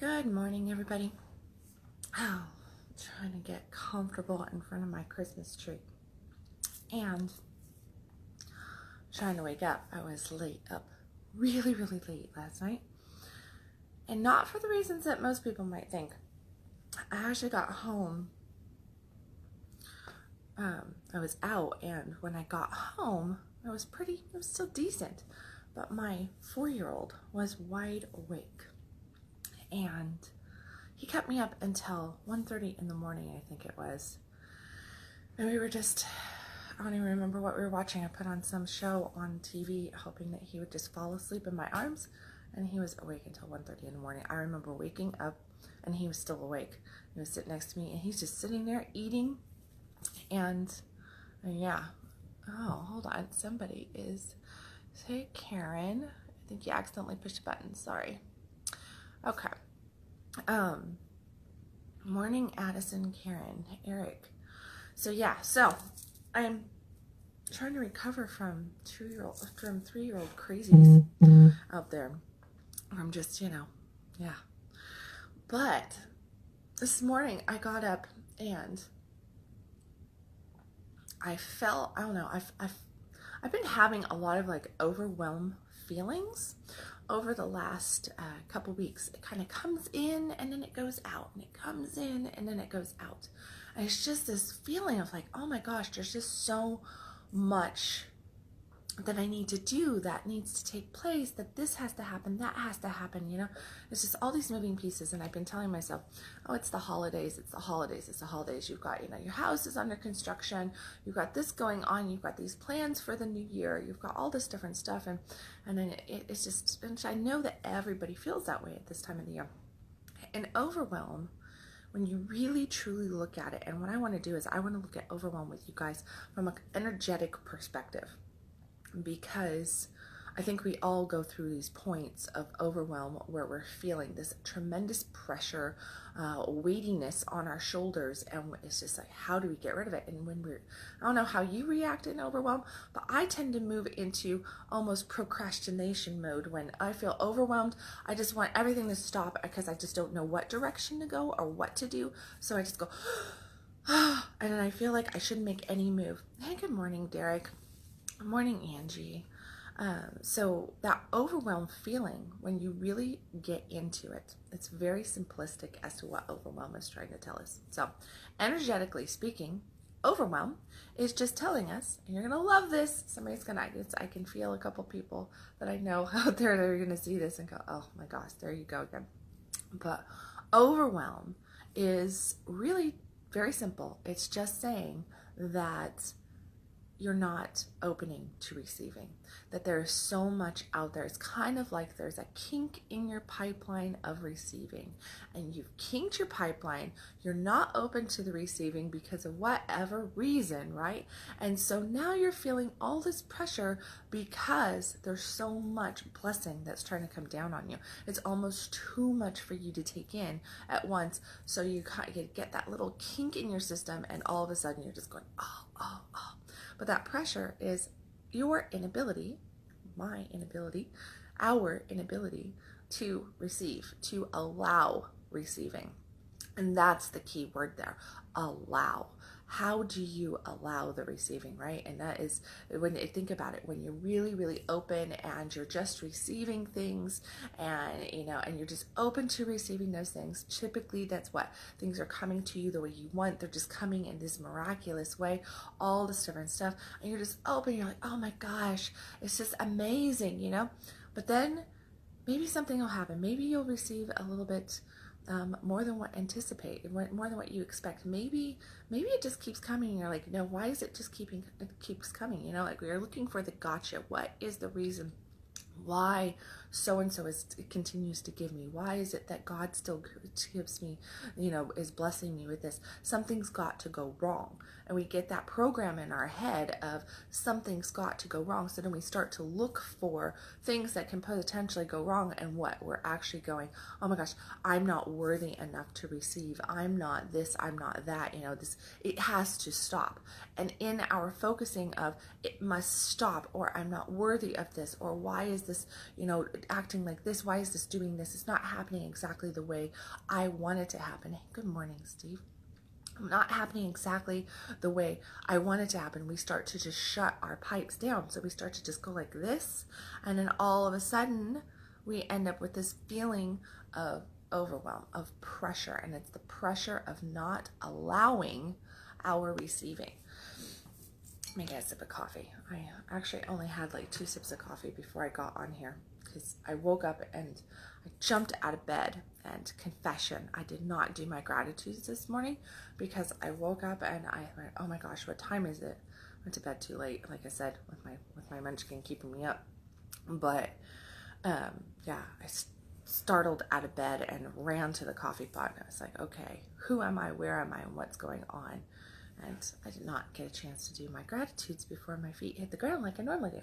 Good morning, everybody. Oh, trying to get comfortable in front of my Christmas tree and trying to wake up. I was up really late last night, and not for the reasons that most people might think. I actually got home. I was out, and when I got home, it was still decent, but my 4-year-old was wide awake, and he kept me up until 1:30 in the morning, I think it was. And we were just, I don't even remember what we were watching. I put on some show on TV, hoping that he would just fall asleep in my arms, and he was awake until 1:30 in the morning. I remember waking up, and he was still awake. He was sitting next to me, and he's just sitting there eating, and yeah. Oh, hold on. Somebody is, say Karen. I think you accidentally pushed a button. Sorry. Okay. Morning, Addison, Karen, Eric. So I'm trying to recover from 3-year-old crazies out there. I'm just, yeah. But this morning I got up and I felt, I don't know, I've been having a lot of overwhelm feelings over the last couple weeks. It kind of comes in and then it goes out, and it comes in and then it goes out. And it's just this feeling of oh my gosh, there's just so much that I need to do, that needs to take place, that this has to happen, that has to happen, It's just all these moving pieces, and I've been telling myself, oh, it's the holidays, it's the holidays, it's the holidays. You've got, your house is under construction, you've got this going on, you've got these plans for the new year, you've got all this different stuff, and then it's just, and I know that everybody feels that way at this time of the year. And overwhelm, when you really truly look at it, and what I want to do is I want to look at overwhelm with you guys from an energetic perspective, because I think we all go through these points of overwhelm where we're feeling this tremendous pressure, weightiness on our shoulders, and it's just how do we get rid of it? And I don't know how you react in overwhelm, but I tend to move into almost procrastination mode when I feel overwhelmed. I just want everything to stop because I just don't know what direction to go or what to do, so I just go, and then I feel like I shouldn't make any move. Hey, good morning, Derek. Good morning, Angie. So that overwhelmed feeling, when you really get into it, it's very simplistic as to what overwhelm is trying to tell us. So energetically speaking, overwhelm is just telling us, and you're going to love this. I can feel a couple people that I know out there that are going to see this and go, oh my gosh, there you go again. But overwhelm is really very simple. It's just saying that you're not opening to receiving, that there's so much out there. It's kind of like there's a kink in your pipeline of receiving, and you've kinked your pipeline. You're not open to the receiving because of whatever reason, right? And so now you're feeling all this pressure because there's so much blessing that's trying to come down on you. It's almost too much for you to take in at once. So you get that little kink in your system, and all of a sudden you're just going, oh. But that pressure is your inability, my inability, our inability to receive, to allow receiving. And that's the key word there, allow. How do you allow the receiving, right? And that is, when you think about it, when you're really open and you're just receiving things, and and you're just open to receiving those things, typically that's what things are coming to you the way you want. They're just coming in this miraculous way, all this different stuff, and you're just open. You're like, oh my gosh, it's just amazing, But then maybe something will happen. Maybe you'll receive a little bit more than what more than what you expect. Maybe it just keeps coming, and you're like, no, why is it just keeps coming? You're looking for the gotcha. What is the reason why so-and-so continues to give me? Why is it that God still gives me, is blessing me with this? Something's got to go wrong. And we get that program in our head of something's got to go wrong. So then we start to look for things that can potentially go wrong, and what we're actually going, oh my gosh, I'm not worthy enough to receive. I'm not this, I'm not that, it has to stop. And in our focusing of it must stop, or I'm not worthy of this, or why is this, acting like this? Why is this doing this? It's not happening exactly the way I want it to happen. Hey, good morning, Steve. Not happening exactly the way I want it to happen. We start to just shut our pipes down. So we start to just go like this. And then all of a sudden, we end up with this feeling of overwhelm, of pressure. And it's the pressure of not allowing our receiving. Let me get a sip of coffee. I actually only had like 2 sips of coffee before I got on here because I woke up and I jumped out of bed. And confession, I did not do my gratitudes this morning because I woke up and I went, oh my gosh, what time is it? I went to bed too late, like I said, with my munchkin keeping me up. But yeah, I startled out of bed and ran to the coffee pot, and I was like, okay, who am I, where am I, and what's going on? And I did not get a chance to do my gratitudes before my feet hit the ground like I normally do.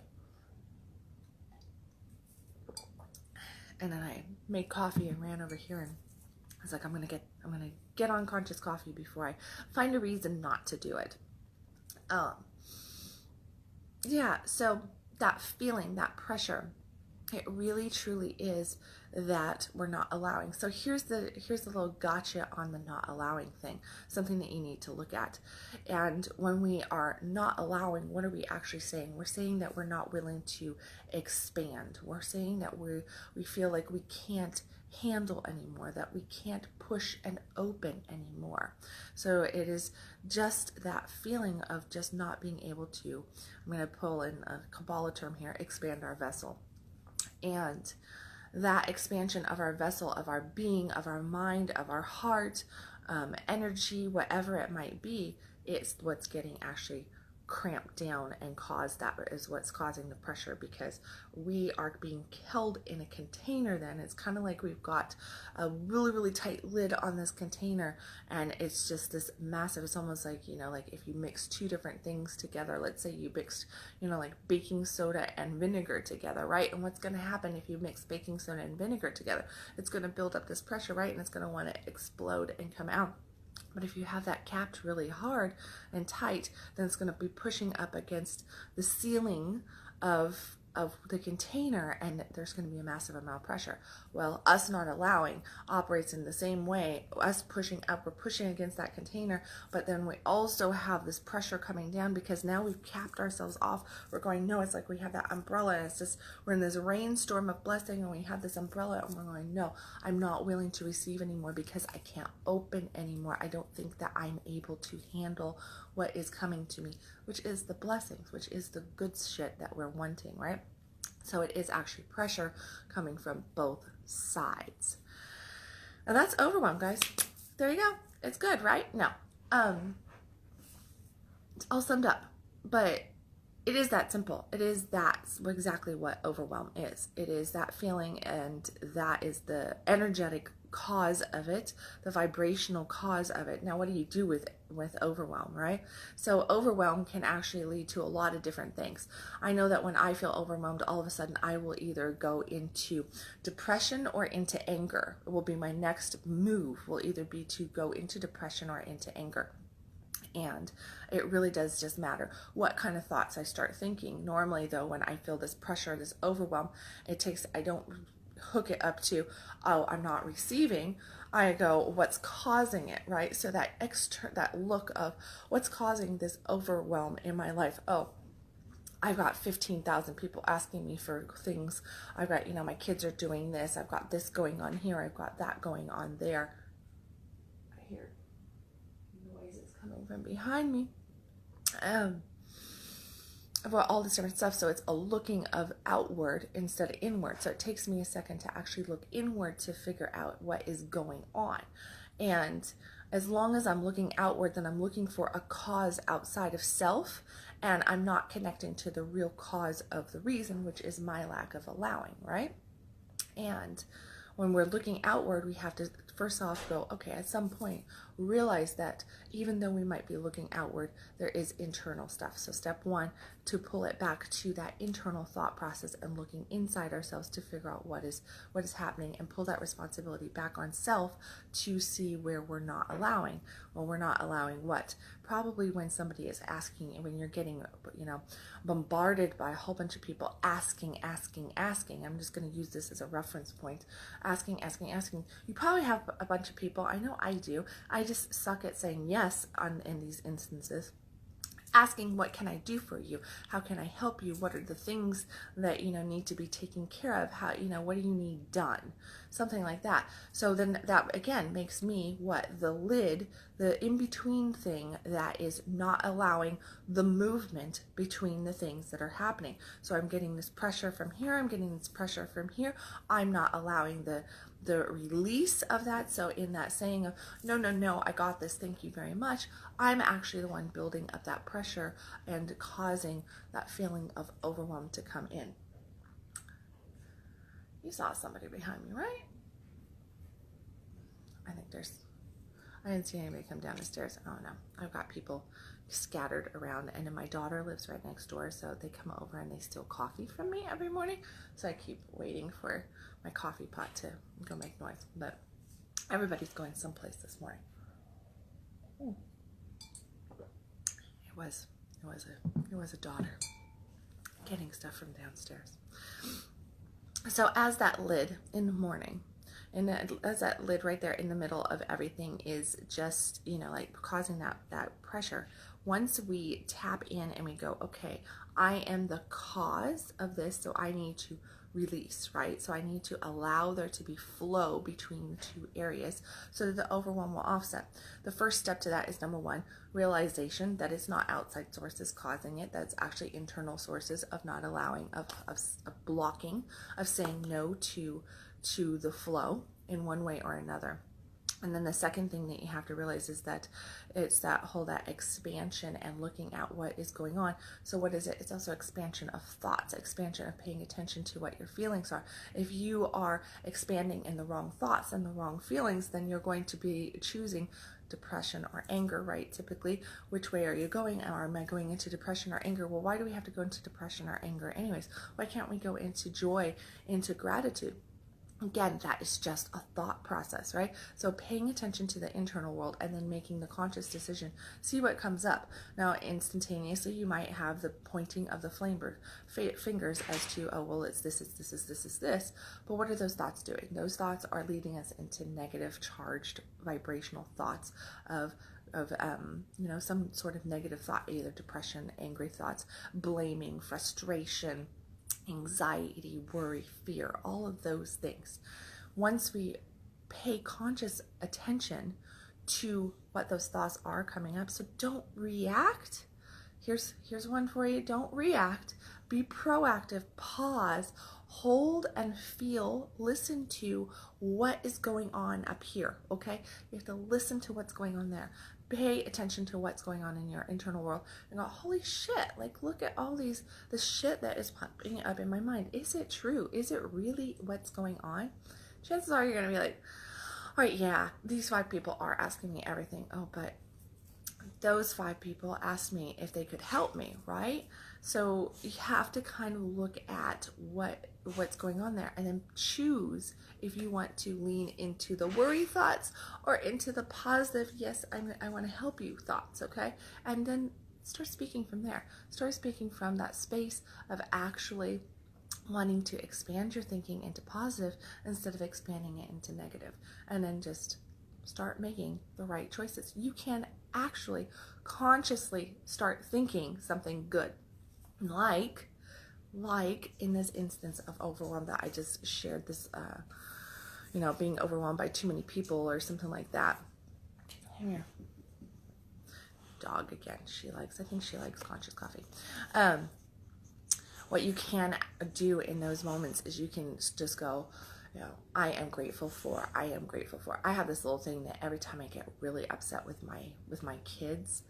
And then I made coffee and ran over here, and I was like, I'm gonna get on conscious coffee before I find a reason not to do it. Yeah, so that feeling, that pressure, it really truly is that we're not allowing. So here's the little gotcha on the not allowing thing, something that you need to look at. And when we are not allowing, what are we actually saying? We're saying that we're not willing to expand. We're saying that we feel like we can't handle anymore, that we can't push and open anymore. So it is just that feeling of just not being able to, I'm going to pull in a Kabbalah term here, expand our vessel. And that expansion of our vessel, of our being, of our mind, of our heart, energy, whatever it might be, it's what's getting actually cramped down and that is what's causing the pressure, because we are being held in a container. Then it's kind of like we've got a really, really tight lid on this container, and it's just this massive, it's almost like, like if you mix 2 different things together. Let's say you mixed, like baking soda and vinegar together, right? And what's going to happen if you mix baking soda and vinegar together? It's going to build up this pressure, right? And it's going to want to explode and come out. But if you have that capped really hard and tight, then it's going to be pushing up against the ceiling of the container, and there's going to be a massive amount of pressure. Well, us not allowing operates in the same way. Us pushing up, we're pushing against that container, but then we also have this pressure coming down because now we've capped ourselves off. We're going, no, it's like we have that umbrella, and it's just, we're in this rainstorm of blessing, and we have this umbrella, and we're going, no, I'm not willing to receive anymore because I can't open anymore. I don't think that I'm able to handle what is coming to me, which is the blessings, which is the good shit that we're wanting, right? So it is actually pressure coming from both sides. And that's overwhelm, guys. There you go. It's good, right? No. It's all summed up. But it is that simple. It is exactly what overwhelm is. It is that feeling, and that is the energetic cause of it, the vibrational cause of it. Now, what do you do with overwhelm, right? So overwhelm can actually lead to a lot of different things. I know that when I feel overwhelmed, all of a sudden I will either go into depression or into anger. It will be my next move, will either be to go into depression or into anger. And it really does just matter what kind of thoughts I start thinking. Normally, though, when I feel this pressure, this overwhelm, I don't hook it up to, oh, I'm not receiving. I go, what's causing it, right? So that look of what's causing this overwhelm in my life. Oh, I've got 15,000 people asking me for things. I've got, my kids are doing this. I've got this going on here. I've got that going on there. I hear noises coming from behind me. About all this different stuff. So it's a looking of outward instead of inward. So it takes me a second to actually look inward to figure out what is going on. And as long as I'm looking outward, then I'm looking for a cause outside of self, and I'm not connecting to the real cause of the reason, which is my lack of allowing, right? And when we're looking outward, we have to first off go, okay, at some point realize that even though we might be looking outward, there is internal stuff. So step one, to pull it back to that internal thought process and looking inside ourselves to figure out what is happening, and pull that responsibility back on self to see where we're not allowing. Well, we're not allowing what? Probably when somebody is asking, and when you're getting, bombarded by a whole bunch of people asking. I'm just going to use this as a reference point. Asking. You probably have a bunch of people. I know I do. I just suck at saying yes in these instances. Asking, what can I do for you? How can I help you? What are the things that, need to be taken care of? How, what do you need done? Something like that. So then that again makes me the lid, the in-between thing that is not allowing the movement between the things that are happening. So I'm getting this pressure from here. I'm getting this pressure from here. I'm not allowing the release of that. So in that saying of no, I got this, thank you very much, I'm actually the one building up that pressure and causing that feeling of overwhelm to come in. You saw somebody behind me, right? I didn't see anybody come down the stairs. Oh no, I've got people scattered around, and then my daughter lives right next door, so they come over and they steal coffee from me every morning. So I keep waiting for my coffee pot to go make noise. But everybody's going someplace this morning. It was a daughter getting stuff from downstairs. So as that lid in the morning, and as that lid right there in the middle of everything is just, like causing that pressure, once we tap in and we go, okay, I am the cause of this, so I need to release, right? So I need to allow there to be flow between the two areas so that the overwhelm will offset. The first step to that is, number one, realization that it's not outside sources causing it. That's actually internal sources of not allowing, of blocking, of saying no to the flow in one way or another. And then the second thing that you have to realize is that it's that expansion and looking at what is going on. So what is it? It's also expansion of thoughts, expansion of paying attention to what your feelings are. If you are expanding in the wrong thoughts and the wrong feelings, then you're going to be choosing depression or anger, right? Typically, which way are you going? Or am I going into depression or anger? Well, why do we have to go into depression or anger anyways? Why can't we go into joy, into gratitude? Again, that is just a thought process, right? So paying attention to the internal world and then making the conscious decision, see what comes up. Now, instantaneously, you might have the pointing of the fingers as to, oh, well, it's this, is this. But what are those thoughts doing? Those thoughts are leading us into negative, charged, vibrational thoughts of some sort of negative thought, either depression, angry thoughts, blaming, frustration, anxiety, worry, fear, all of those things. Once we pay conscious attention to what those thoughts are coming up, so don't react. Here's one for you. Don't react. Be proactive. Pause. Hold and feel. Listen to what is going on up here, okay? You have to listen to what's going on there. Pay attention to what's going on in your internal world and go, holy shit, like look at all the shit that is popping up in my mind. Is it true? Is it really what's going on? Chances are you're going to be like, all right, yeah, these 5 people are asking me everything. Oh, but those 5 people asked me if they could help me, right? So you have to kind of look at what's going on there and then choose if you want to lean into the worry thoughts or into the positive, yes, I want to help you thoughts, okay? And then start speaking from there. Start speaking from that space of actually wanting to expand your thinking into positive instead of expanding it into negative. And then just start making the right choices. You can actually consciously start thinking something good. Like in this instance of overwhelm that I just shared, this, being overwhelmed by too many people or something like that. Here. Dog again. I think she likes conscious coffee. What you can do in those moments is you can just go, I am grateful for. I have this little thing that every time I get really upset with my kids,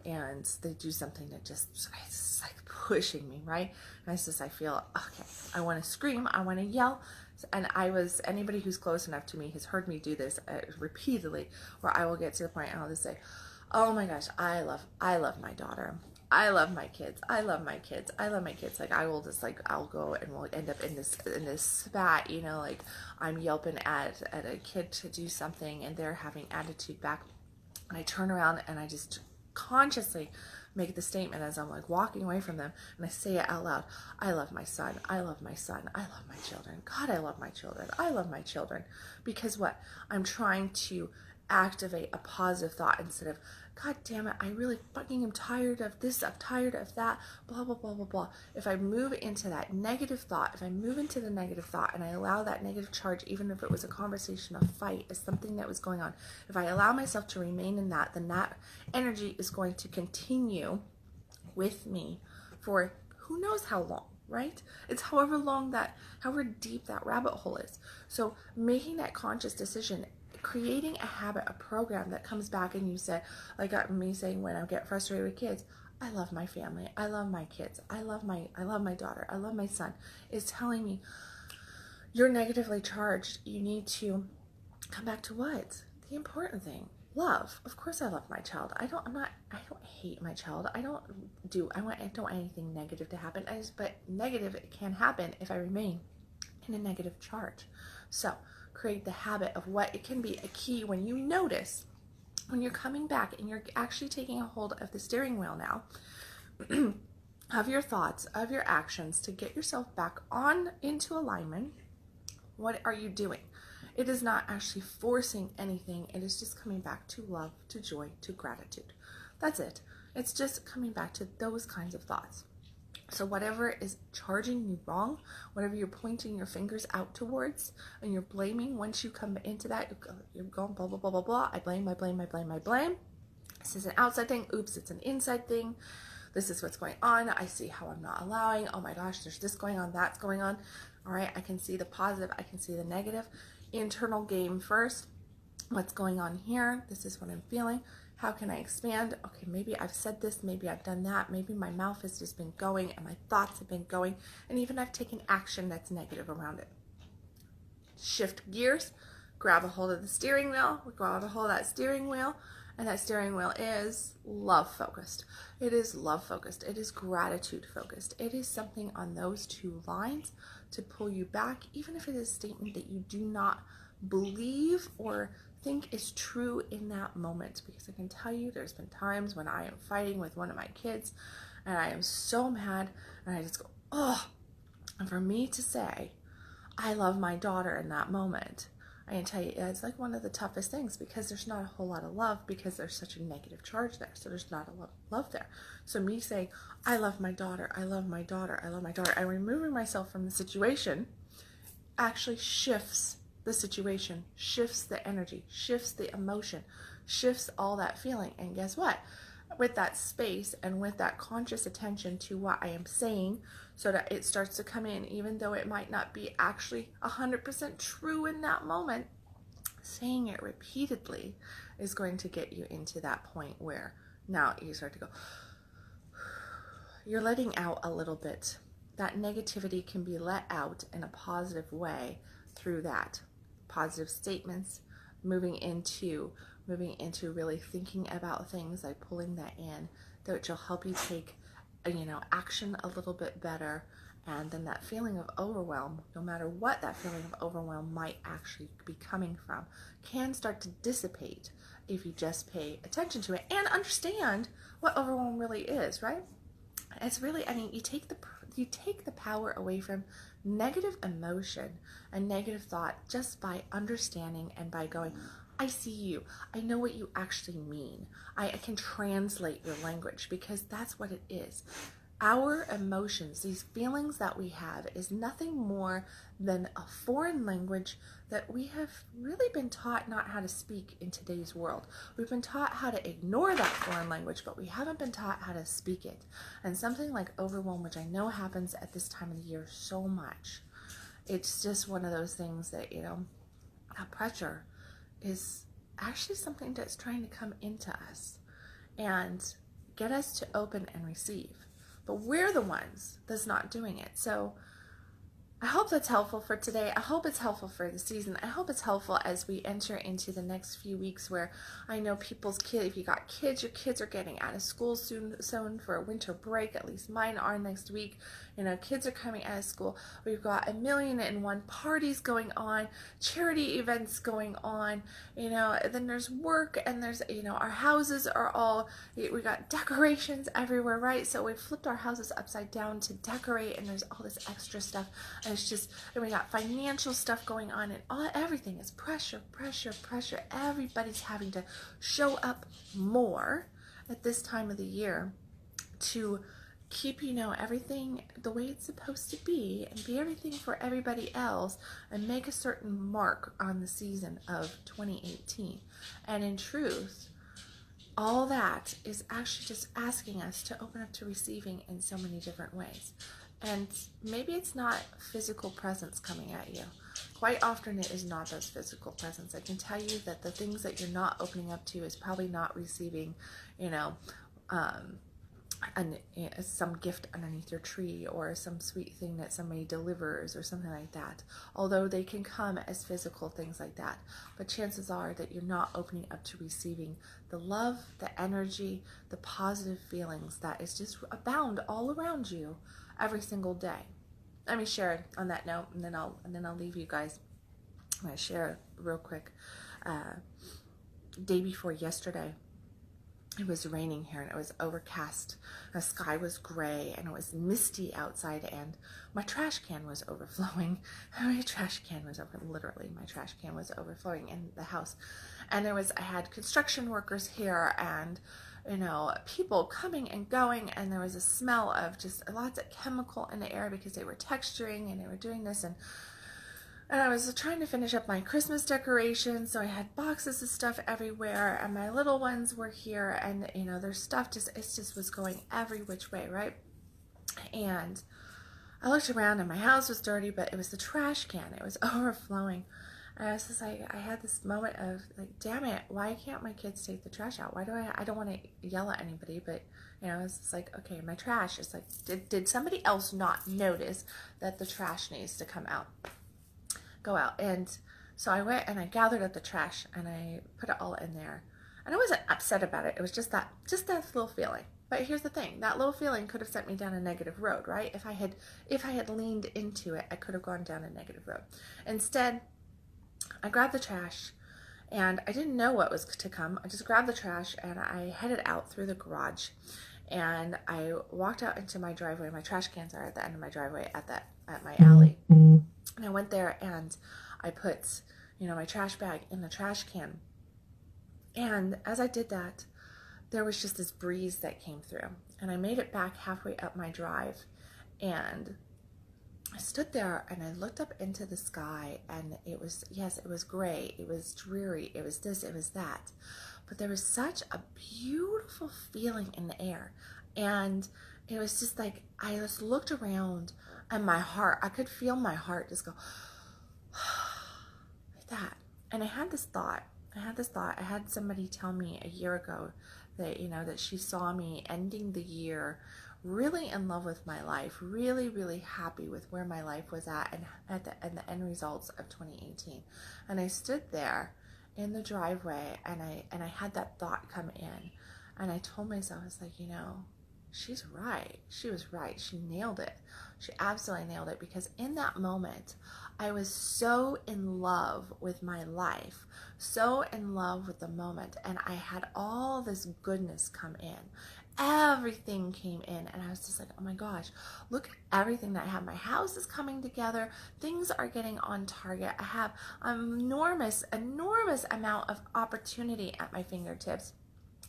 and they do something that it's like pushing me, right? And I feel, okay, I want to scream, I want to yell. And anybody who's close enough to me has heard me do this repeatedly, where I will get to the point and I'll just say, oh my gosh, I love my daughter. I love my kids. I love my kids. I love my kids. Like, I will just, like, I'll go and we'll end up in this spat, you know, like I'm yelping at a kid to do something and they're having attitude back. And I turn around and I just consciously make the statement as I'm like walking away from them, and I say it out loud. I love my son. I love my son. I love my children. God, I love my children. I love my children. Because what? I'm trying to activate a positive thought instead of, God damn it, I really fucking am tired of this, I'm tired of that, blah, blah, blah, blah, blah. If I move into that negative thought, if I move into the negative thought and I allow that negative charge, even if it was a conversation, a fight, is something that was going on, if I allow myself to remain in that, then that energy is going to continue with me for who knows how long, right? It's however deep that rabbit hole is. So making that conscious decision, creating a habit, a program that comes back, and you said, like me saying when I get frustrated with kids, I love my family, I love my kids, I love my daughter, I love my son, is telling me you're negatively charged. You need to come back to what? The important thing. Love. Of course I love my child. I don't hate my child. I don't want anything negative to happen. But negative can happen if I remain in a negative charge. So create the habit of what it can be a key when you notice, when you're coming back and you're actually taking a hold of the steering wheel now, of your thoughts, of your actions, to get yourself back on into alignment. What are you doing? It is not actually forcing anything. It is just coming back to love, to joy, to gratitude. That's it. It's just coming back to those kinds of thoughts. So whatever is charging you wrong, whatever you're pointing your fingers out towards and you're blaming, once you come into that, you're going blah, blah, blah, blah, blah. I blame. This is an outside thing. Oops, it's an inside thing. This is what's going on. I see how I'm not allowing. Oh my gosh, there's this going on, that's going on. All right, I can see the positive. I can see the negative. Internal game first. What's going on here? This is what I'm feeling. How can I expand? Okay, maybe I've said this, maybe I've done that, maybe my mouth has just been going and my thoughts have been going, and even I've taken action that's negative around it. Shift gears, grab a hold of the steering wheel, grab a hold of that steering wheel, and that steering wheel is love focused. It is love focused. It is gratitude focused. It is something on those two lines to pull you back, even if it is a statement that you do not believe or think is true in that moment. Because I can tell you there's been times when I am fighting with one of my kids and I am so mad and I just go, oh, and for me to say I love my daughter in that moment, I can tell you it's like one of the toughest things, because there's not a whole lot of love, because there's such a negative charge there. So there's not a lot of love there. So me saying I love my daughter, I love my daughter, I love my daughter, and removing myself from the situation actually shifts the situation, shifts the energy, shifts the emotion, shifts all that feeling. And guess what? With that space and with that conscious attention to what I am saying, so that it starts to come in, even though it might not be actually 100% true in that moment, saying it repeatedly is going to get you into that point where now you start to go, you're letting out a little bit. That negativity can be let out in a positive way through that. Positive statements, moving into really thinking about things, like pulling that in, which will help you take action a little bit better. And then that feeling of overwhelm, no matter what that feeling of overwhelm might actually be coming from, can start to dissipate if you just pay attention to it and understand what overwhelm really is, right? It's really, you take the power away from negative emotion and negative thought just by understanding and by going, I see you. I know what you actually mean. I can translate your language, because that's what it is. Our emotions, these feelings that we have, is nothing more than a foreign language that we have really been taught not how to speak in today's world. We've been taught how to ignore that foreign language, but we haven't been taught how to speak it. And something like overwhelm, which I know happens at this time of the year so much, it's just one of those things that, that pressure is actually something that's trying to come into us and get us to open and receive. But we're the ones that's not doing it. So I hope that's helpful for today. I hope it's helpful for the season. I hope it's helpful as we enter into the next few weeks, where I know people's kids, if you got kids, your kids are getting out of school soon for a winter break. At least mine are next week. You know, kids are coming out of school. We've got 1,000,001 parties going on, charity events going on, you know, and then there's work, and there's, you know, our houses are all, we got decorations everywhere, right? So we flipped our houses upside down to decorate, and there's all this extra stuff. And it's just, and we got financial stuff going on, and everything is pressure, pressure, pressure. Everybody's having to show up more at this time of the year to keep, you know, everything the way it's supposed to be, and be everything for everybody else, and make a certain mark on the season of 2018. And in truth, all that is actually just asking us to open up to receiving in so many different ways. And maybe it's not physical presence coming at you. Quite often it is not those physical presents. I can tell you that the things that you're not opening up to is probably not receiving, you know, some gift underneath your tree, or some sweet thing that somebody delivers, or something like that. Although they can come as physical things like that. But chances are that you're not opening up to receiving the love, the energy, the positive feelings that is just abound all around you every single day. Let me share on that note, and then I'll leave you guys. I'm going to share real quick. Day before yesterday, it was raining here, and it was overcast. The sky was gray, and it was misty outside, and my trash can was overflowing. My trash can was overflowing in the house. And I had construction workers here, and, you know, people coming and going, and there was a smell of just lots of chemical in the air because they were texturing and they were doing this, and I was trying to finish up my Christmas decorations, so I had boxes of stuff everywhere, and my little ones were here, and, you know, their stuff it just was going every which way, right? And I looked around, and my house was dirty, but it was the trash can. It was overflowing. And I was just like, I had this moment of like, damn it, why can't my kids take the trash out? Why do I don't want to yell at anybody, but, you know, it's just like, okay, my trash is like, did somebody else not notice that the trash needs to go out? And so I went and I gathered up the trash, and I put it all in there, and I wasn't upset about it. It was just that little feeling. But here's the thing, that little feeling could have sent me down a negative road, right? If I had leaned into it, I could have gone down a negative road. Instead, I grabbed the trash, and I didn't know what was to come. I just grabbed the trash, and I headed out through the garage, and I walked out into my driveway. My trash cans are at the end of my driveway at my alley. And I went there, and I put, you know, my trash bag in the trash can. And as I did that, there was just this breeze that came through. And I made it back halfway up my drive. And I stood there, and I looked up into the sky, and it was gray. It was dreary. It was this, it was that. But there was such a beautiful feeling in the air. And it was just like, I just looked around, and my heart, I could feel my heart just go like that. And I had this thought. I had somebody tell me a year ago that, you know, that she saw me ending the year really in love with my life, really, really happy with where my life was at, and the end results of 2018. And I stood there in the driveway, and I had that thought come in, and I told myself, I was like, you know, she's right. She was right. She nailed it. She absolutely nailed it, because in that moment, I was so in love with my life, so in love with the moment, and I had all this goodness come in. Everything came in, and I was just like, oh my gosh, look at everything that I have. My house is coming together. Things are getting on target. I have an enormous amount of opportunity at my fingertips.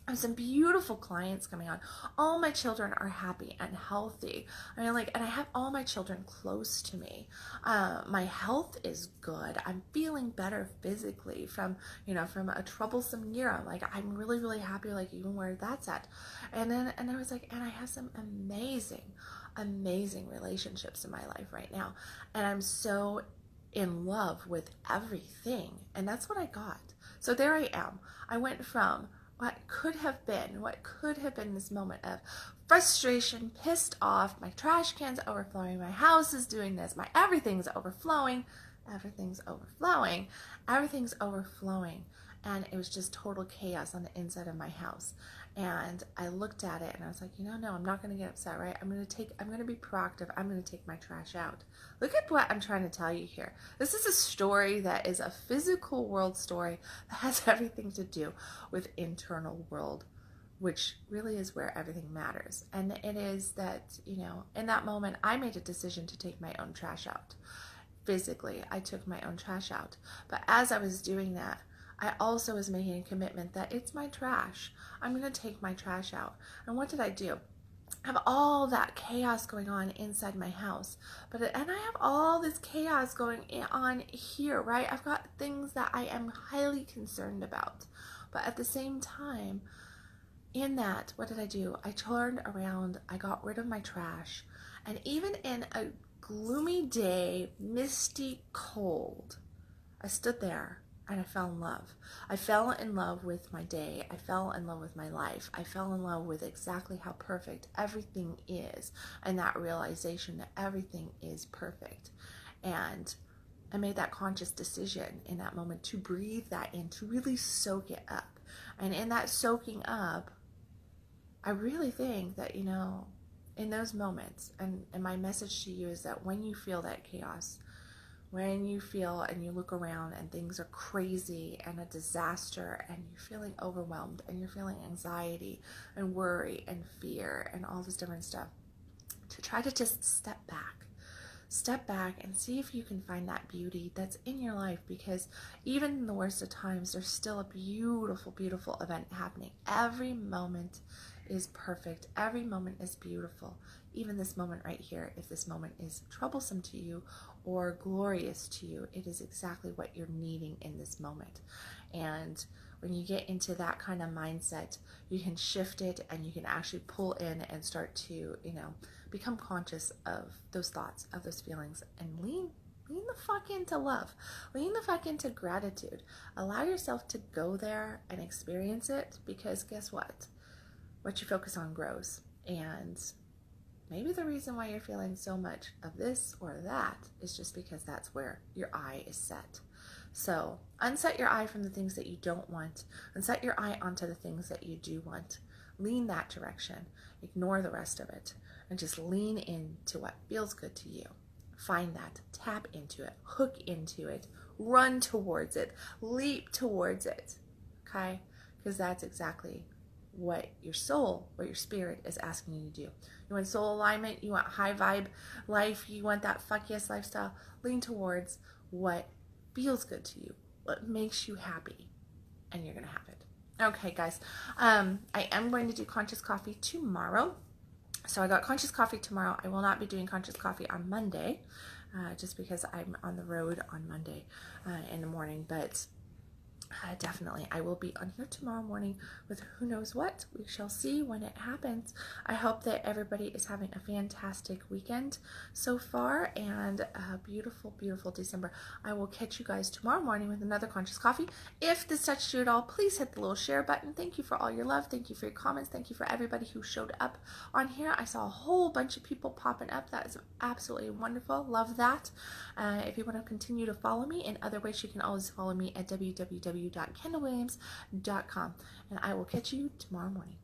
I have some beautiful clients coming on. All my children are happy and healthy. I mean, like, and I have all my children close to me. My health is good. I'm feeling better physically from a troublesome year. I'm really, really happy, like, even where that's at. And I was like, and I have some amazing relationships in my life right now. And I'm so in love with everything. And that's what I got. So there I am. I went from what could have been this moment of frustration, pissed off, my trash can's overflowing, my house is doing this, my everything's overflowing, everything's overflowing, everything's overflowing. And it was just total chaos on the inside of my house. And I looked at it and I was like, no, I'm not going to get upset, right? I'm going to be proactive. I'm going to take my trash out. Look at what I'm trying to tell you here. This is a story that is a physical world story that has everything to do with internal world, which really is where everything matters. And it is that, in that moment, I made a decision to take my own trash out. Physically, I took my own trash out. But as I was doing that, I also was making a commitment that it's my trash. I'm going to take my trash out. And what did I do? I have all that chaos going on inside my house. And I have all this chaos going on here, right? I've got things that I am highly concerned about. But at the same time, in that, what did I do? I turned around, I got rid of my trash. And even in a gloomy day, misty, cold, I stood there and I fell in love. I fell in love with my day. I fell in love with my life. I fell in love with exactly how perfect everything is, and that realization that everything is perfect. And I made that conscious decision in that moment to breathe that in, to really soak it up. And in that soaking up, I really think that, in those moments, and my message to you is that when you feel that chaos, when you feel and you look around and things are crazy and a disaster and you're feeling overwhelmed and you're feeling anxiety and worry and fear and all this different stuff, to try to just step back and see if you can find that beauty that's in your life, because even in the worst of times, there's still a beautiful, beautiful event happening. Every moment is perfect. Every moment is beautiful. Even this moment right here, if this moment is troublesome to you or glorious to you, it is exactly what you're needing in this moment. And when you get into that kind of mindset, you can shift it and you can actually pull in and start to, become conscious of those thoughts, of those feelings, and lean the fuck into love. Lean the fuck into gratitude. Allow yourself to go there and experience it, because guess what? What you focus on grows. And maybe the reason why you're feeling so much of this or that is just because that's where your eye is set. So unset your eye from the things that you don't want and set your eye onto the things that you do want. Lean that direction. Ignore the rest of it and just lean into what feels good to you. Find that, tap into it, hook into it, run towards it, leap towards it, okay? Because that's exactly what your soul, what your spirit is asking you to do. You want soul alignment, you want high vibe life, you want that fuck yes lifestyle, lean towards what feels good to you, what makes you happy, and you're gonna have it. Okay, guys, I am going to do Conscious Coffee tomorrow. So I got Conscious Coffee tomorrow. I will not be doing Conscious Coffee on Monday, just because I'm on the road on Monday in the morning, but definitely I will be on here tomorrow morning with who knows what. We shall see when it happens. I hope that everybody is having a fantastic weekend so far and a beautiful, beautiful December. I will catch you guys tomorrow morning with another Conscious Coffee. If this touched you at all, please hit the little share button. Thank you for all your love. Thank you for your comments. Thank you for everybody who showed up on here. I saw a whole bunch of people popping up. That is absolutely wonderful. Love that. If you want to continue to follow me in other ways, you can always follow me at www.kendallwilliams.com, and I will catch you tomorrow morning.